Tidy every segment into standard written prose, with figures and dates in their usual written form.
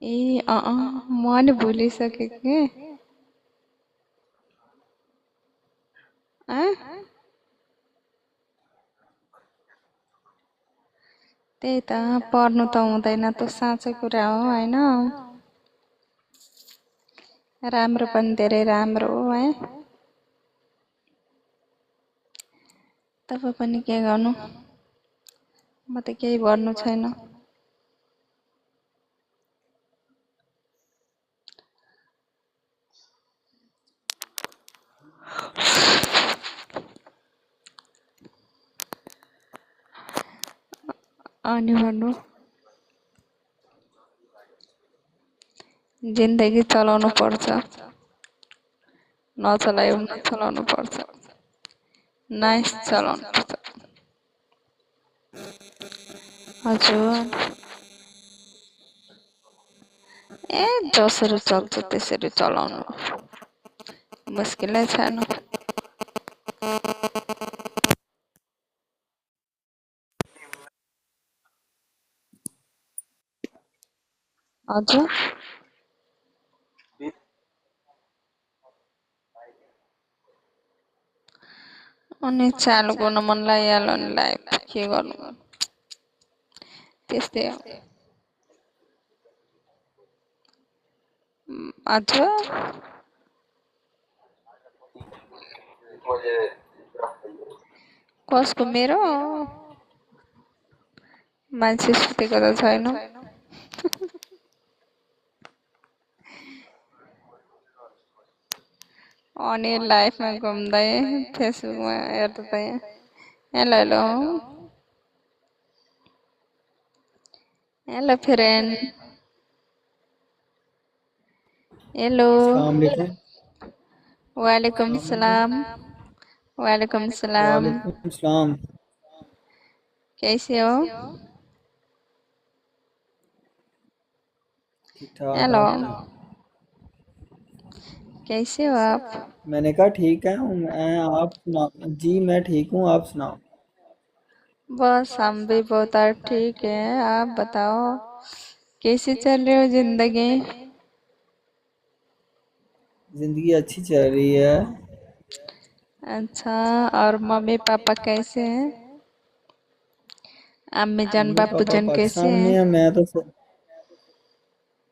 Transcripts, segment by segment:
ए मन भुलिसकेको के त्यही त पर्नु त हुँदैन त साँचै कुरा हो हैन। राम्रो पनि धेरै राम्रो हो है। तपाईँ पनि के गर्नु, म त केही भन्नु छैन। अनि भन्नु, जिन्दगी चलाउनु पर्छ, नचलाइ नचलाउनु पर्छ, नाइस चलाउनु पर्छ। हजुर ए जसरी चल्छ त्यसरी चलाउनु, मुस्किलै छैन। हजुर अनि चालु गर्न मन लागिहाल्यो नि लाइभ के गर्नु, त्यस्तै हो। हजुर कसको मेरो मान्छे सुतेको त छैन। अनि लाइफमा घुम्दै फेसबुकमा हेर्दै hello hello hello friend hello वालेकुम सलाम वालेकुम सलाम वालेकुम सलाम। कैसे हो? ठीक ठाक। हेलो आप कैसे हो आप? मैंने कहा ठीक है मैं, आप सुनाओ जी। मैं ठीक हूँ, आप सुनाओ। बस हम भी बहुत ठीक है। आप बताओ कैसी चल रही हो जिंदगी? जिंदगी अच्छी चल रही है। अच्छा, और मम्मी पापा कैसे हैं? अम्मी जान मम्मी बापू पापा जान कैसे पाकिस्तान में हैं? है।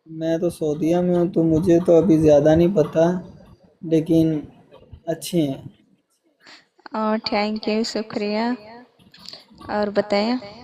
मैं तो सऊदीया में हूँ, तो मुझे तो अभी ज़्यादा नहीं पता, लेकिन अच्छे हैं। और थैंक यू शुक्रिया। और बताएं।